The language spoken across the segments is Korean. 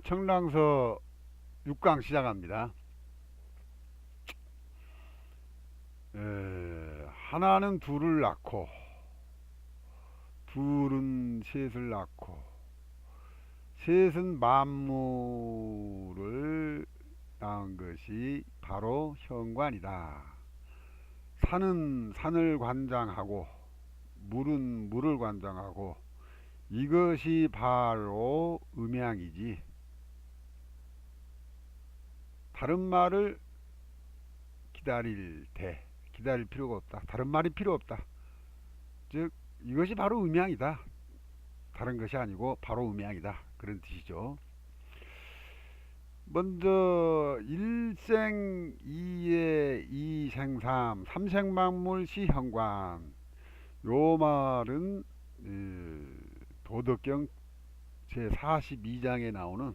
청랑서 6강 시작합니다. 하나는 둘을 낳고 둘은 셋을 낳고 셋은 만물을 낳은 것이 바로 현관이다. 산은 산을 관장하고 물은 물을 관장하고 이것이 바로 음양이지. 다른 말을 기다릴 필요가 없다. 다른 말이 필요 없다. 즉 이것이 바로 음양이다. 다른 것이 아니고 바로 음양이다. 그런 뜻이죠. 먼저 일생이의 이생삼 삼생만물시 현관. 요 말은 도덕경 제42장에 나오는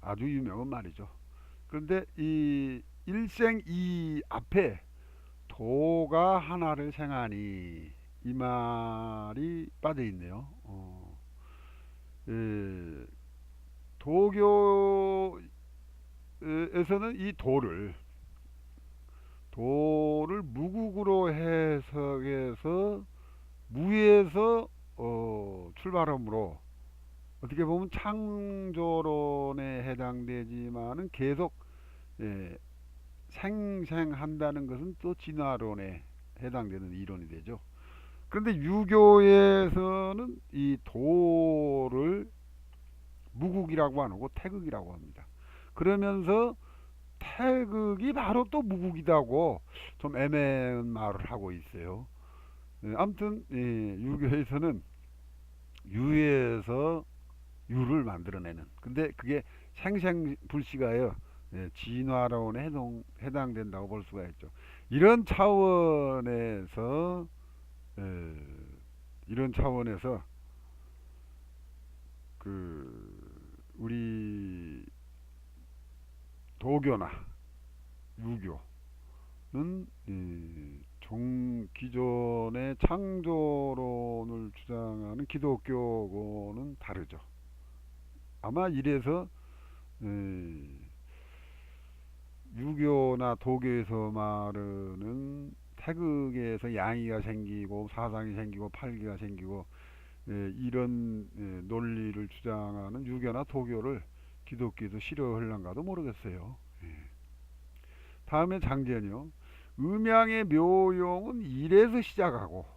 아주 유명한 말이죠. 그런데 이 일생이 앞에 도가 하나를 생하니 이 말이 빠져 있네요. 도교에서는 이 도를 무국으로 해석해서 무에서 출발함으로 어떻게 보면 창조론에 해당되지만은 계속 생생한다는 것은 또 진화론에 해당되는 이론이 되죠. 그런데 유교에서는 이 도를 무국이라고 안 하고 태극이라고 합니다. 그러면서 태극이 바로 또 무국이다고 좀 애매한 말을 하고 있어요. 아무튼 유교에서는 유에서 유를 만들어내는, 근데 그게 생생불씨가요, 진화론에 해당된다고 볼 수가 있죠. 이런 차원에서 에, 이런 차원에서 우리 도교나 유교는 기존의 창조론을 주장하는 기독교고는 다르죠. 아마 이래서 유교나 도교에서 말하는 태극에서 양의가 생기고 사상이 생기고 팔기가 생기고 이런 논리를 주장하는 유교나 도교를 기독교도 싫어하려는가도 모르겠어요. 다음에 장제는요. 음양의 묘용은 일에서 시작하고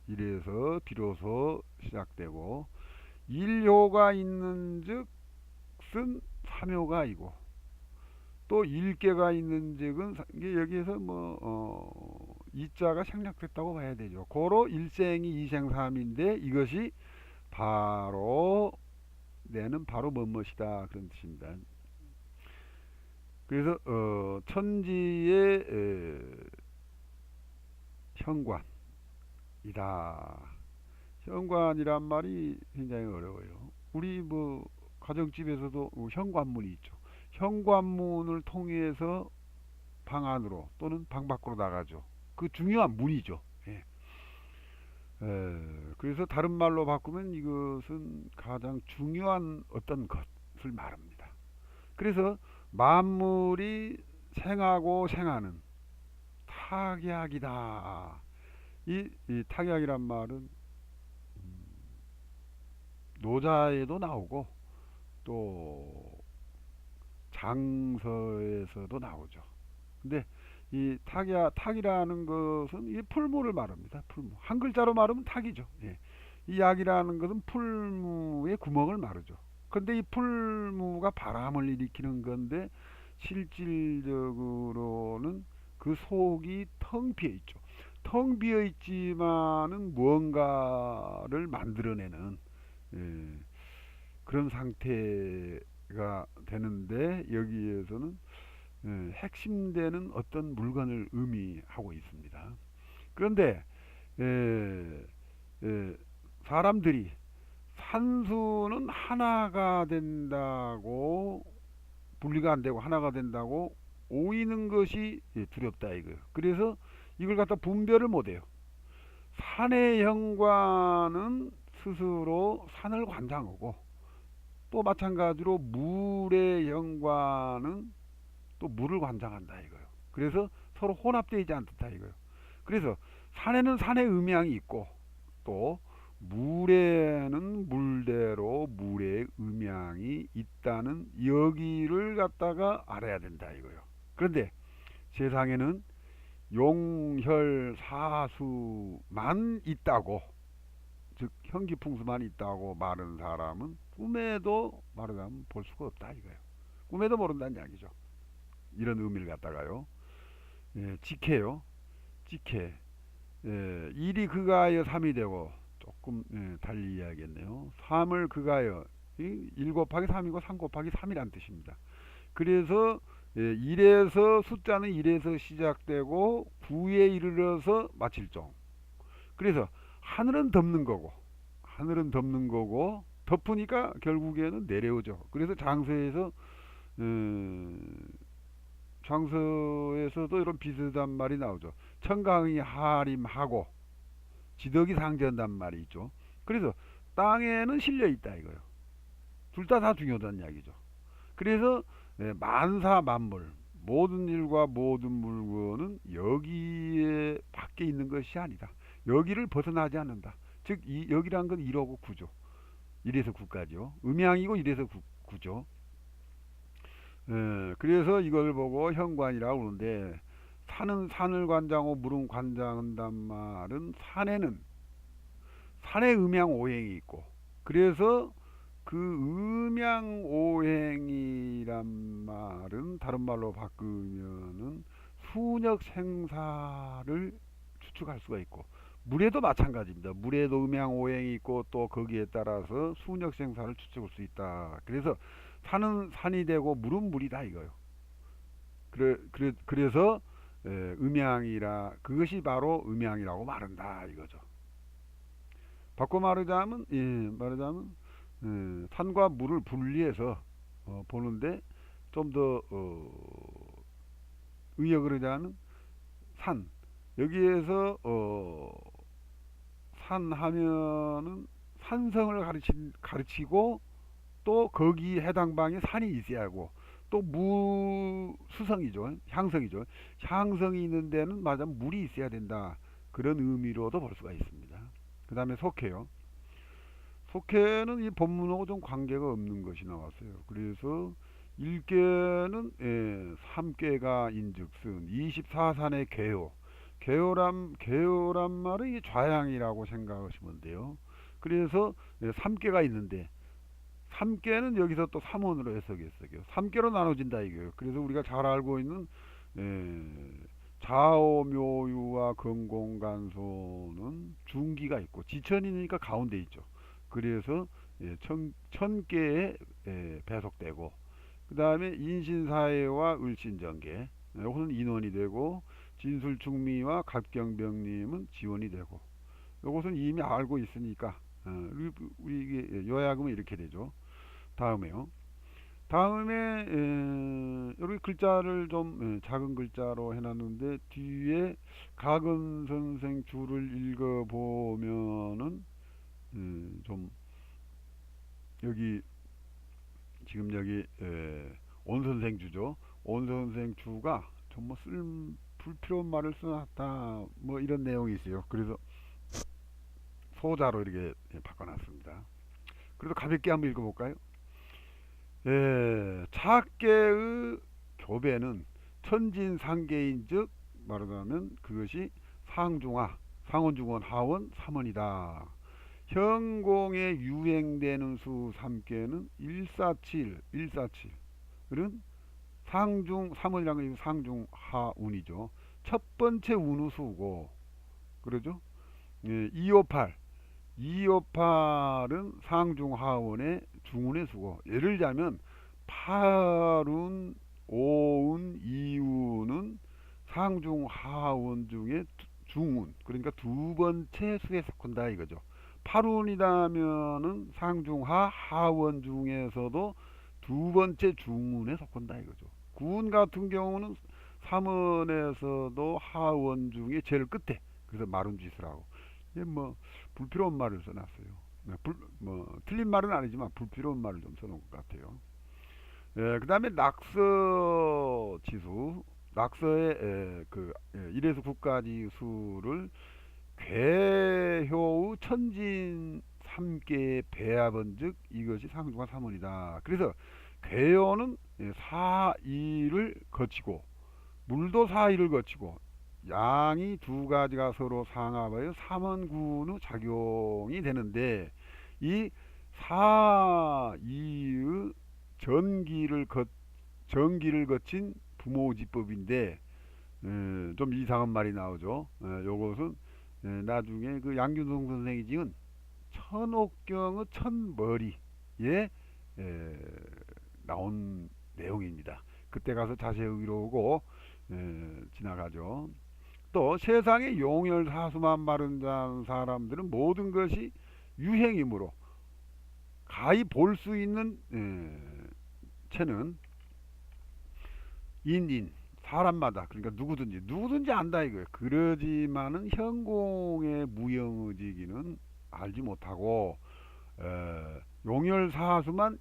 일에서 비로소 시작되고 일효가 있는 즉슨 삼효가이고 또 일계가 있는 즉은 여기에서 이자가 생략됐다고 봐야 되죠. 고로 일생이 이생삼인데 이것이 바로 내는 바로 뭐뭇이다 그런 뜻입니다. 그래서 천지의 현관이다. 현관이란 말이 굉장히 어려워요. 우리 가정집에서도 현관문이 있죠. 현관문을 통해서 방 안으로 또는 방 밖으로 나가죠. 그 중요한 문이죠. 예. 그래서 다른 말로 바꾸면 이것은 가장 중요한 어떤 것을 말합니다. 그래서 만물이 생하고 생하는 탁약이다. 이 탁약이란 말은 노자에도 나오고 또 장서에서도 나오죠. 근데 이 탁이라는 것은 이 풀무를 말합니다. 풀무. 한 글자로 말하면 탁이죠. 예. 이 약이라는 것은 풀무의 구멍을 말하죠. 근데 이 풀무가 바람을 일으키는 건데 실질적으로는 그 속이 텅 비어 있죠. 텅 비어 있지만은 무언가를 만들어내는 그런 상태가 되는데 여기에서는 핵심되는 어떤 물건을 의미하고 있습니다. 그런데 사람들이 산수는 하나가 된다고 분리가 안 되고 하나가 된다고 오이는 것이 두렵다 이거예요. 그래서 이걸 갖다 분별을 못해요. 산의 현관은 스스로 산을 관장하고 또 마찬가지로 물의 현관은 또 물을 관장한다 이거요. 그래서 서로 혼합되지 않다 이거요. 그래서 산에는 산의 음양이 있고 또 물에는 물대로 물의 음양이 있다는 여기를 갖다가 알아야 된다 이거요. 그런데 세상에는 용혈사수만 있다고, 즉 현기풍수만 있다고 말하는 사람은 꿈에도 말하자면 볼 수가 없다 이거예요. 꿈에도 모른다는 이야기죠. 이런 의미를 갖다가요. 예, 직해요. 직해. 예, 1이 극하여 3이 되고 조금 달리 이야기했네요. 3을 극하여 1 곱하기 3이고 3 곱하기 3이란 뜻입니다. 그래서 1에서 숫자는 1에서 시작되고 9에 이르러서 마칠 종. 그래서 하늘은 덮는 거고 덮으니까 결국에는 내려오죠. 그래서 장서에서도 이런 비슷한 말이 나오죠. 청강이 하림하고 지덕이 상전단 말이 있죠. 그래서 땅에는 실려 있다 이거요. 둘 다 중요하다는 이야기죠. 그래서 만사 만물 모든 일과 모든 물건은 여기에 밖에 있는 것이 아니다. 여기를 벗어나지 않는다. 즉 여기란 건 1하고 9죠. 1에서 9까지요. 음양이고 1에서 9죠. 그래서 이걸 보고 현관이라고 그러는데 산은 산을 관장하고 물은 관장한단 말은 산의 음양 오행이 있고 그래서 그 음양 오행이란 말은 다른 말로 바꾸면은 순역 생사를 추측할 수가 있고 물에도 마찬가지입니다. 물에도 음양 오행이 있고 또 거기에 따라서 순역 생사를 추측할 수 있다. 그래서 산은 산이 되고 물은 물이다 이거요. 그래서 음양이라 그것이 바로 음양이라고 말한다 이거죠. 바꿔 말하자면 산과 물을 분리해서 보는데 좀 더 의역을 하자면 산 여기에서 산 하면은 산성을 가르치고 또 거기 해당 방에 산이 있어야 하고 또 수성이죠. 향성이죠. 향성이 있는 데는 맞아 물이 있어야 된다. 그런 의미로도 볼 수가 있습니다. 그 다음에 속해요. 속해는 이 본문하고 좀 관계가 없는 것이 나왔어요. 그래서 1께는 3께가 인즉슨 24산의 개요. 개요란 말은 이 좌양이라고 생각하시면 돼요. 그래서 3께가 있는데 3개는 여기서 또 3원으로 해석했어요. 3개로 나눠진다 이거예요. 그래서 우리가 잘 알고 있는 좌오묘유와 금공간소는 중기가 있고 지천이니까 가운데 있죠. 그래서 천개에 배속되고 그 다음에 인신사회와 을신정계 이것은 인원이 되고 진술충미와 갑경병림은 지원이 되고 이것은 이미 알고 있으니까 우리 요약하면 이렇게 되죠. 다음에요. 다음에 여기 글자를 좀 작은 글자로 해놨는데 뒤에 각은 선생 주를 읽어보면은 좀 여기 지금 여기 온 선생 주죠. 온 선생 주가 좀 뭐 불필요한 말을 써놨다 뭐 이런 내용이 있어요. 그래서 소자로 이렇게 바꿔놨습니다. 그래도 가볍게 한번 읽어볼까요? 차계의 교배는 천진상계인즉 말하자면 그것이 상중하, 상원중원, 하원, 삼원이다. 현공에 유행되는 수 3개는 147, 147은 상중, 삼원이라는 건 상중하운이죠. 첫 번째 운우수고, 그러죠? 258, 258은 상중하원의 중운의 수고. 예를 들자면 8운, 5운, 2운은 상중하원 중에 중운, 그러니까 두 번째 수에 속한다 이거죠. 8운이라면은 상중하 하원 중에서도 두 번째 중운에 속한다 이거죠. 9운 같은 경우는 3원에서도 하원 중에 제일 끝에, 그래서 마룬짓을 하고 뭐 불필요한 말을 써놨어요. 틀린 말은 아니지만 불필요한 말을 좀 써놓은 것 같아요. 그 다음에 낙서 지수, 낙서의 1에서 9까지 수를 궤효의 천진 3개 배합은즉 이것이 상중하 3원이다. 그래서 궤효는 4, 2를 거치고 물도 4, 2를 거치고 양이 두 가지가 서로 상합하여 3원군의 작용이 되는데 이 4, 2의 전기를 거친 부모지법인데 좀 이상한 말이 나오죠. 요것은 나중에 그 양균성 선생이 지은 천옥경의 천머리에 나온 내용입니다. 그때 가서 자세히 의로우고 지나가죠. 또 세상에 용열사수만 바른 사람들은 모든 것이 유행이므로 가히 볼 수 있는 채는 인인 사람마다 그러니까 누구든지 안다 이거예요. 그러지만은 현공의 무형의지기는 알지 못하고 용월사수만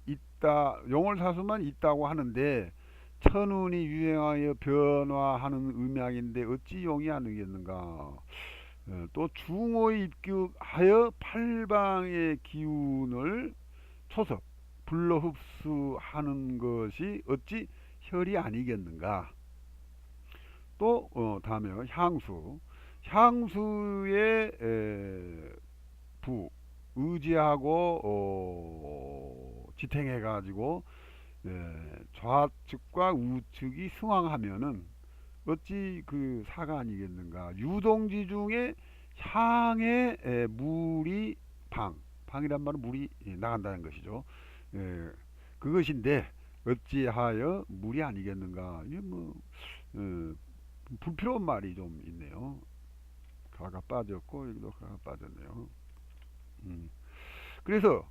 있다고 하는데 천운이 유행하여 변화하는 음양인데 어찌 용이 아니겠는가. 또 중호에 입격하여 팔방의 기운을 초섭 불러 흡수하는 것이 어찌 혈이 아니겠는가. 또 다음에 향수의 부 의지하고 지탱해 가지고 좌측과 우측이 승왕하면은 어찌 그 사가 아니겠는가. 유동지 중에 향에 물이 방이란 말은 물이 나간다는 것이죠. 그것인데 어찌하여 물이 아니겠는가. 이게 뭐 불필요한 말이 좀 있네요. 가가 빠졌고 여기도 가가 빠졌네요. 그래서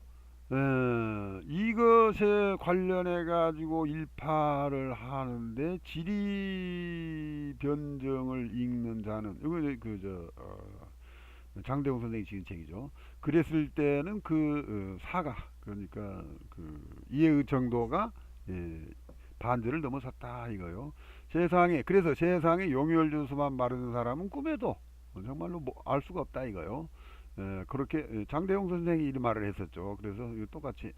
이것에 관련해 가지고 일파를 하는데 지리 변정을 읽는 자는 이거 장대웅 선생이 지은 책이죠. 그랬을 때는 사가 그러니까 그 이해의 정도가 반절을 넘어섰다 이거요. 그래서 세상에 용혈주수만 바르는 사람은 꿈에도 정말로 알 수가 없다 이거요. 그렇게 장대용 선생이 이 말을 했었죠. 그래서 똑같이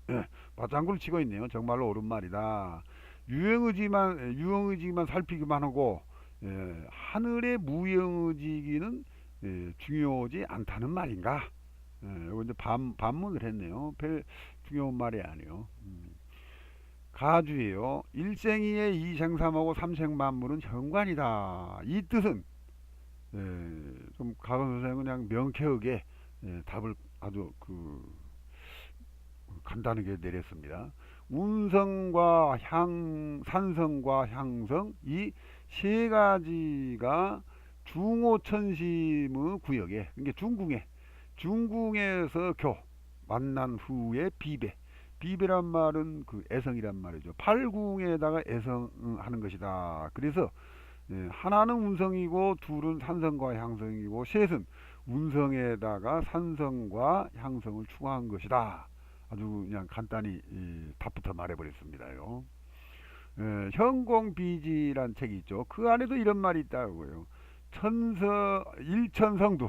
맞장구를 치고 있네요. 정말로 옳은 말이다. 유형의지만 살피기만 하고 하늘의 무형의지기는 중요하지 않다는 말인가. 이거 이제 반문을 했네요. 별 중요한 말이 아니요. 가주예요. 일생이의 이생삼하고 삼생만물은 현관이다. 이 뜻은 좀 가건 선생은 그냥 명쾌하게 답을 아주 간단하게 내렸습니다. 운성과 산성과 향성 이 세 가지가 중오천심의 구역에 그러니까 중궁에서 만난 후에 비배란 말은 애성이란 말이죠. 팔궁에다가 애성하는 것이다. 그래서 하나는 운성이고 둘은 산성과 향성이고 셋은 운성에다가 산성과 향성을 추가한 것이다. 아주 그냥 간단히 답부터 말해버렸습니다요. 현공비지란 책이 있죠. 그 안에도 이런 말이 있다고요. 일천성두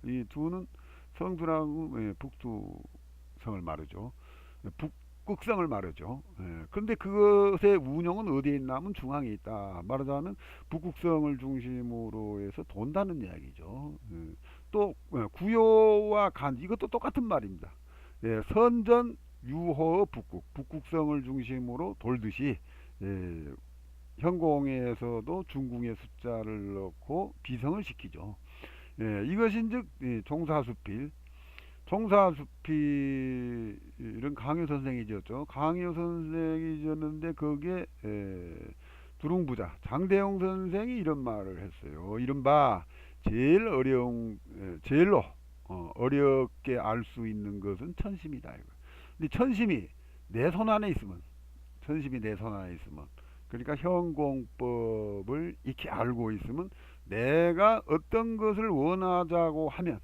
이 두는 성두라고 북두성을 말하죠. 북극성을 말하죠. 그런데 그것의 운용은 어디에 있냐면 중앙에 있다. 말하자면 북극성을 중심으로 해서 돈다는 이야기죠. 또 구요와 간 이것도 똑같은 말입니다. 선전 유호 북극성을 중심으로 돌듯이 현공에서도 중궁의 숫자를 넣고 비성을 시키죠. 이것인즉 종사수필 이런 강요 선생이 지었죠. 강요 선생이 지었는데 거기에 두릉부자 장대용 선생이 이런 말을 했어요. 이른바 제일로 어렵게 알 수 있는 것은 천심이다. 근데 천심이 내 손 안에 있으면 그러니까 현공법을 익히 알고 있으면 내가 어떤 것을 원하자고 하면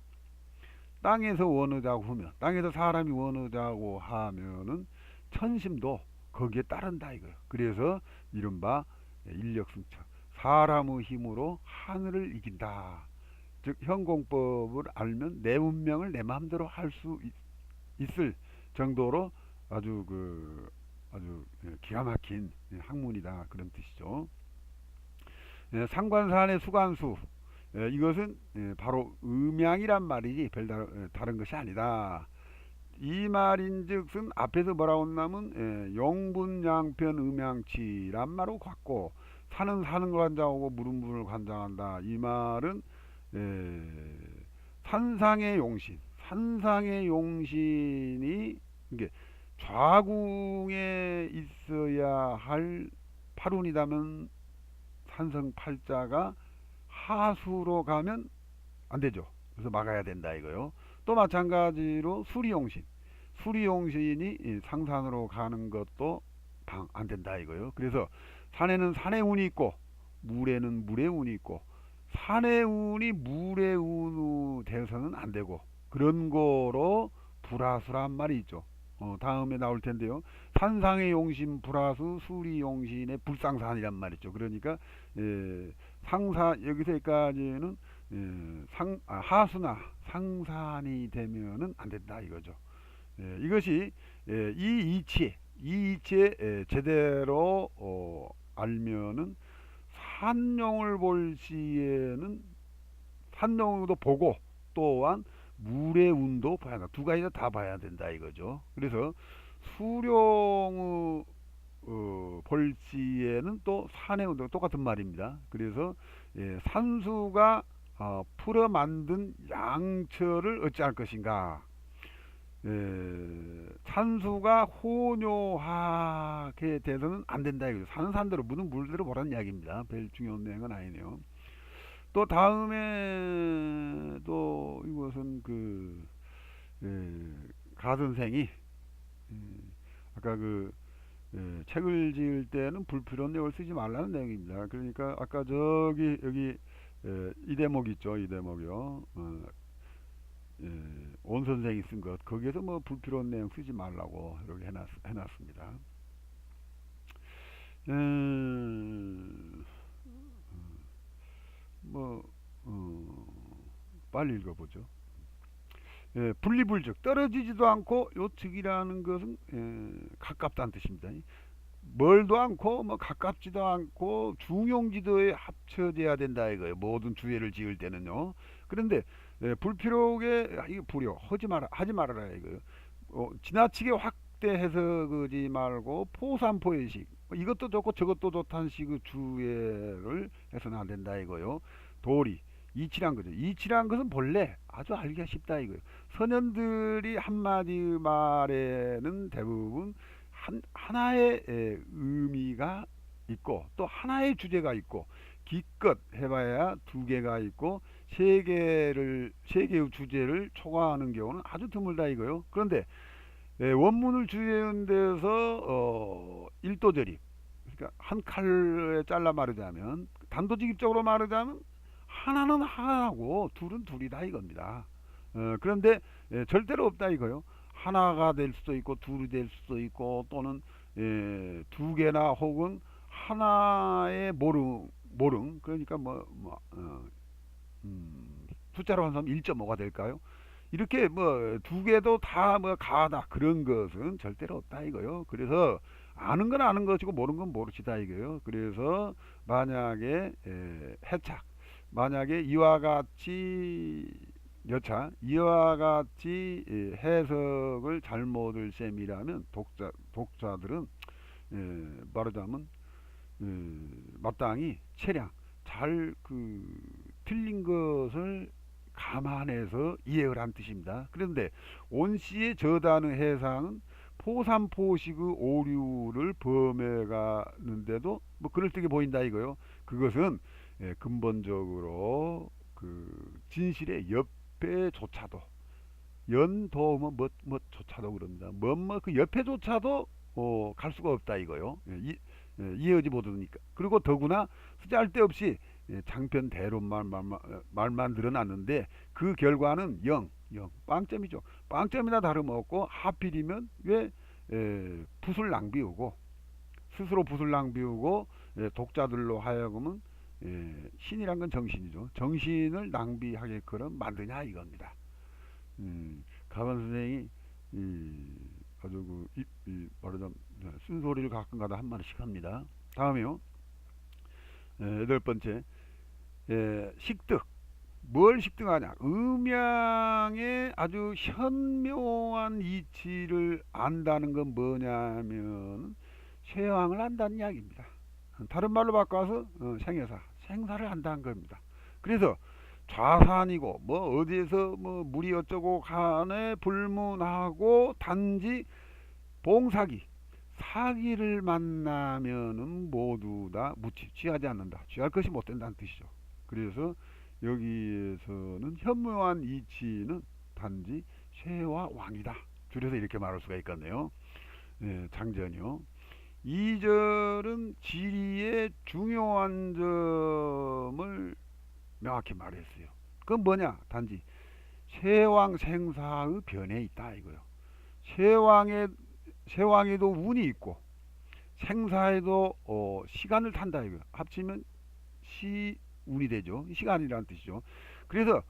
땅에서 원하자고 하면, 땅에서 사람이 원하자고 하면은 천심도 거기에 따른다 이거예요. 그래서 이른바 인력승천, 사람의 힘으로 하늘을 이긴다. 즉 현공법을 알면 내 운명을 내 마음대로 할 수 있을 정도로 아주 아주 기가 막힌 학문이다 그런 뜻이죠. 상관산의 수관수, 이것은 바로 음양이란 말이지 다른 것이 아니다. 이 말인즉슨 앞에서 뭐라고 했냐면 용분양편 음양치란 말로 갖고, 산은 관장하고 물은 물을 관장한다. 이 말은 산상의 용신, 산상의 용신이 이게 좌궁에 있어야 할 팔운이라면 산성팔자가 하수로 가면 안 되죠. 그래서 막아야 된다 이거요. 또 마찬가지로 수리용신, 수리용신이 상산으로 가는 것도 안 된다 이거요. 그래서 산에는 산의 운이 있고 물에는 물의 운이 있고, 산의 운이 물의 운으로 돼서는 안 되고, 그런 거로 불화수란 말이 있죠. 다음에 나올 텐데요. 산상의 용신 불화수 수리용신의 불상산이란 말이죠. 그러니까 상사 여기서까지는 하수나 상산이 되면은 안 된다 이거죠. 이것이 이 이치에 제대로 알면은 산룡을 볼 시에는 산룡도 보고 또한 물의 운도 봐야 한다. 두 가지 다 봐야 된다 이거죠. 그래서 수룡의 볼 시에는 또 산의 운도 똑같은 말입니다. 그래서 산수가 풀어 만든 양처를 어찌할 것인가. 산수가 혼용하게 돼서는 안 된다 이거죠. 사는 산대로 물은 물대로 보라는 이야기입니다. 별 중요한 내용은 아니네요. 또 다음에 또 이것은 가 선생이 아까 책을 지을 때는 불필요한 내용을 쓰지 말라는 내용입니다. 그러니까 아까 저기 여기 이 대목 있죠. 이 대목이요. 온 선생이 쓴 것, 거기에서 뭐 불필요한 내용 쓰지 말라고 이렇게 해놨습니다. 뭐 빨리 읽어보죠. 분리불즉, 떨어지지도 않고, 요 즉이라는 것은 가깝다는 뜻입니다. 멀도 않고 뭐 가깝지도 않고 중용지도에 합쳐져야 된다 이거예요. 모든 주회를 지을 때는요. 그런데 불필요하게 이거 하지 말아라 이거예요. 지나치게 확대해서 그지 말고 포삼포의식, 이것도 좋고 저것도 좋다는 식의 주회를 해서는 안 된다 이거요. 도리, 이치란 거죠. 이치란 것은 본래 아주 알기가 쉽다 이거예요. 선현들이 한마디 말에는 대부분 하나의 의미가 있고 또 하나의 주제가 있고, 기껏 해봐야 두 개가 있고 세 개의 주제를 초과하는 경우는 아주 드물다 이거요. 그런데 원문을 주제한 데서 일도절입, 그러니까 한 칼에 잘라 말하자면, 단도직입적으로 말하자면 하나는 하나고 둘은 둘이다 이겁니다. 그런데 절대로 없다 이거요. 하나가 될 수도 있고 둘이 될 수도 있고, 또는 두 개나 혹은 하나의 모름, 그러니까 숫자로 한사람 1.5가 될까요? 이렇게 뭐 두 개도 다 뭐 가다, 그런 것은 절대로 없다 이거요. 그래서 아는 건 아는 것이고 모르는 건 모르시다 이거요. 그래서 만약에 해착, 만약에 이와 같이 여차, 이와 같이 해석을 잘못을 셈이라면 독자들은 말하자면 마땅히 체량 잘 틀린 것을 감안해서 이해를 한 뜻입니다. 그런데 온씨의 저단의 해상은 포삼포식의 오류를 범해가는데도 뭐 그럴듯해 보인다 이거요. 그것은 근본적으로 진실의 옆에조차도, 연도 뭐조차도 그럽니다. 그 옆에조차도 갈 수가 없다 이거요. 이해하지 못하니까. 그리고 더구나 쓰잘데없이 장편 대론만 말만 늘어났는데 그 결과는 0, 빵점이죠. 빵점이나 다름없고 하필이면 왜 붓을 낭비우고 스스로 붓을 낭비우고 독자들로 하여금은 신이란 건 정신이죠. 정신을 낭비하게끔 만드냐 이겁니다. 가관 선생이 아주 말하자면 쓴소리를 가끔가다 한 마디씩 합니다. 다음에요. 여덟 번째, 식득. 뭘 식득하냐? 음양의 아주 현묘한 이치를 안다는 건 뭐냐면 쇠왕을 안다는 이야기입니다. 다른 말로 바꿔서 생애사, 생사를 안다는 겁니다. 그래서 좌산이고 뭐 어디에서 뭐 물이 어쩌고 간에 불문하고 단지 봉사기 사기를 만나면은 모두 다 무치 취하지 않는다. 취할 것이 못 된다는 뜻이죠. 그래서 여기에서는 현묘한 이치는 단지 쇠와 왕이다. 줄여서 이렇게 말할 수가 있겠네요. 장전이요. 2절은 지리의 중요한 점을 명확히 말했어요. 그건 뭐냐? 단지 쇠왕 생사의 변에 있다 이거요. 쇠왕에도 운이 있고 생사에도 시간을 탄다 이거. 합치면 시운이 되죠. 시간이라는 뜻이죠. 그래서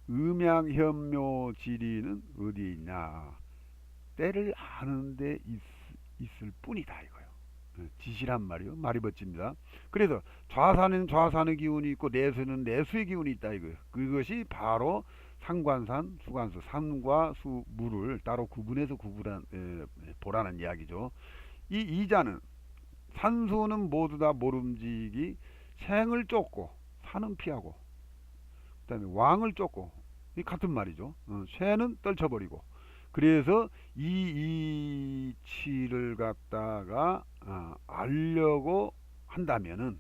음양현묘지리는 어디에 있냐? 때를 아는데 있을 뿐이다 이거요. 지시란 말이요. 말이 멋집니다. 그래서 좌산은 좌산의 기운이 있고 내수는 내수의 기운이 있다 이거예요. 그것이 바로 상관산, 수관수, 산과 수, 물을 따로 구분해서 보라는 이야기죠. 이 이자는 산수는 모두 다 모름지기 생을 쫓고 산은 피하고 그 다음에 왕을 쫓고 이 같은 말이죠. 쇠는 떨쳐버리고 그래서 이 이치를 갖다가 알려고 한다면은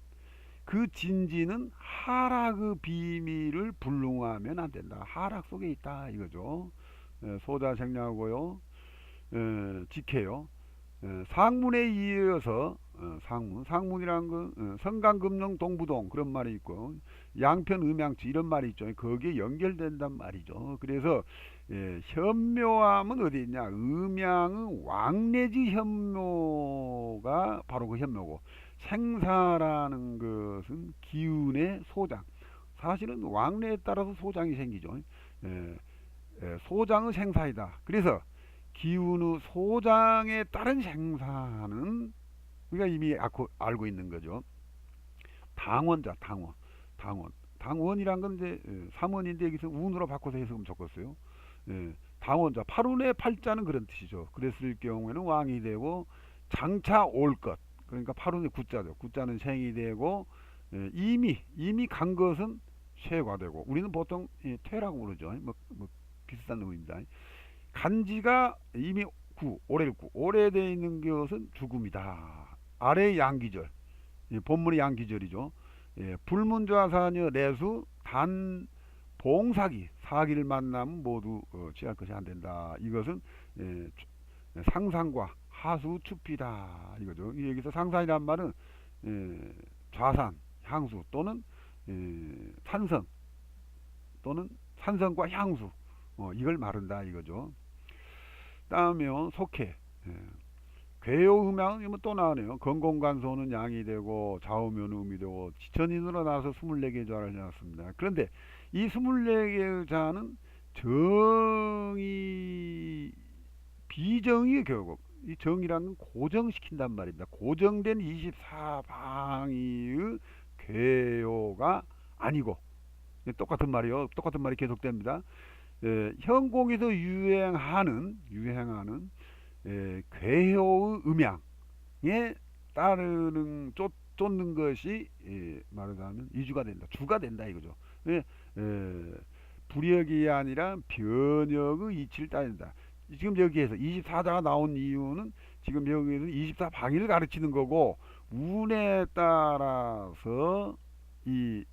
그 진지는 하락의 비밀을 불능하면 안 된다. 하락 속에 있다 이거죠. 소자생략하고요. 직해요. 상문에 이어서 상문이란 건 성강금능 동부동 그런 말이 있고 양편 음양치 이런 말이 있죠. 거기에 연결된단 말이죠. 그래서 현묘함은 어디 있냐? 음양은 왕내지 현묘가 바로 그 현묘고 생사라는 것은 기운의 소장. 사실은 왕래에 따라서 소장이 생기죠. 소장은 생사이다. 그래서 기운의 소장에 따른 생사는 우리가 이미 알고 있는 거죠. 당원자, 당원이란 건 이제 삼원인데 여기서 운으로 바꿔서 해석하면 좋겠어요. 당원자, 팔운의 팔자는 그런 뜻이죠. 그랬을 경우에는 왕이 되고 장차 올 것, 그러니까 팔운의 구자죠. 구자는 생이 되고 이미 간 것은 쇠가 되고 우리는 보통 퇴라고 부르죠. 뭐 비슷한 의미입니다. 간지가 이미 오래되어 있는 것은 죽음이다. 아래 양기절, 본문의 양기절이죠. 불문좌사녀 내수 단 봉사기 사기를 만나면 모두 취할 것이 안 된다. 이것은 상상과 하수 추피다 이거죠. 여기서 상산이란 말은 좌산, 향수 또는 산성 또는 산성과 향수 이걸 말한다 이거죠. 다음에 속해 괴요음양은 또 나오네요. 건공간소는 양이 되고 좌우면 음이 되고 지천인으로 나와서 24개의 좌를 해놨습니다. 그런데 이 24개의 좌는 정의 비정의 결국 이 정이라는 건 고정시킨단 말입니다. 고정된 24방위의 괴요가 아니고 똑같은 말이요. 똑같은 말이 계속됩니다. 현공에서 유행하는 괴효의 음양에 따르는 쫓는 것이 말하자면 이주가 된다. 주가 된다 이거죠. 불역이 아니라 변역의 이치를 따른다. 지금 여기에서 24자가 나온 이유는 지금 여기에서 24방위를 가르치는 거고 운에 따라서 이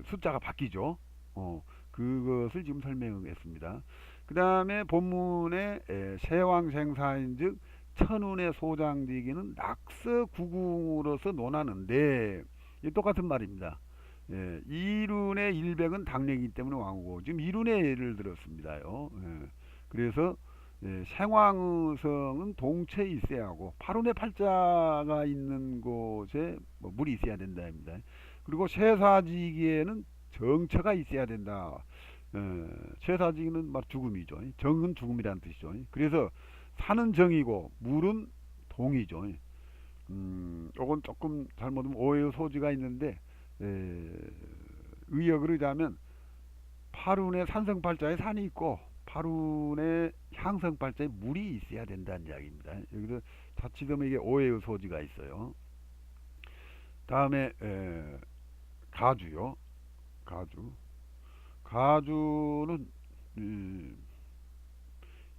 숫자가 바뀌죠. 그것을 지금 설명했습니다. 그 다음에 본문에 세왕생사인즉 천운의 소장지기는 낙서구궁으로서 논하는데 똑같은 말입니다. 예, 이룬의 일백은 당력이기 때문에 왕후고 지금 이룬의 예를 들었습니다요. 예, 그래서 예, 생왕의 성은 동체에 있어야 하고 팔운의 팔자가 있는 곳에 뭐 물이 있어야 된다입니다. 그리고 쇠사지기에는 정처가 있어야 된다. 쇠사지기는 막 죽음이죠. 정은 죽음이라는 뜻이죠. 그래서 산은 정이고 물은 동이죠. 요건 조금 잘못하면 오해의 소지가 있는데 에, 의역으로 자면 팔운의 산성팔자에 산이 있고 팔운의 향성팔자에 물이 있어야 된다는 이야기입니다. 여기서 자칫하면 이게 오해의 소지가 있어요. 다음에 가주요. 가주. 가주는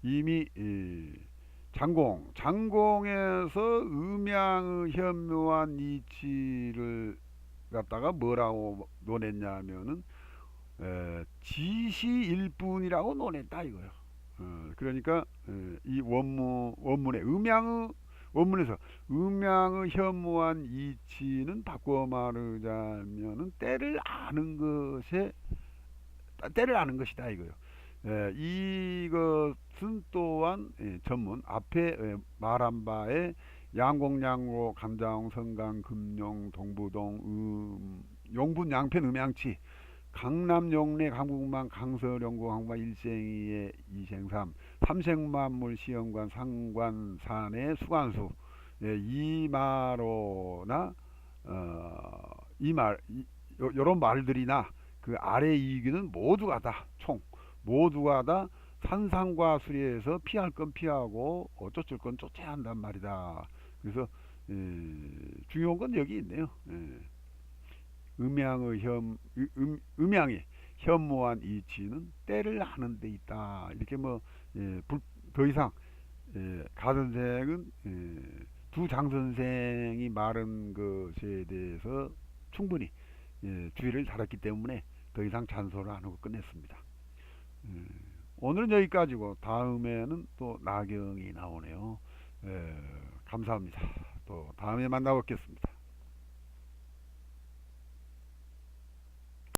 이미 장공에서 음양의 현묘한 이치를 갖다가 뭐라고 논했냐면은 지시일뿐이라고 논했다 이거예요. 그러니까 이 원문의 원문에서 음양의 현무한 이치는 바꿔 말하자면은 때를 아는 것이다 이거예요. 이것은 또한 전문 앞에 말한 바에 양공 양로 감장 성강 금룡 동부동 용분 양편 음양치 강남 용례 강북만 강서령고 항과 일생이의 이생삼 삼생만물 시험관 상관 산의 수관수 이마로나 이말 요런 말들이나 그 아래 이익은 모두가 다 모두가 다 산상과 수리에서 피할 건 피하고 쫓을 건 쫓아야 한단 말이다. 그래서 중요한 건 여기 있네요. 음양의 현무한 이치는 때를 하는 데 있다. 이렇게 뭐 더 이상 가 선생은 두 장 선생이 말한 것에 대해서 충분히 주의를 달았기 때문에 더 이상 잔소를 안 하고 끝냈습니다. 오늘은 여기까지고 다음에는 또 나경이 나오네요. 감사합니다. 또 다음에 만나뵙겠습니다.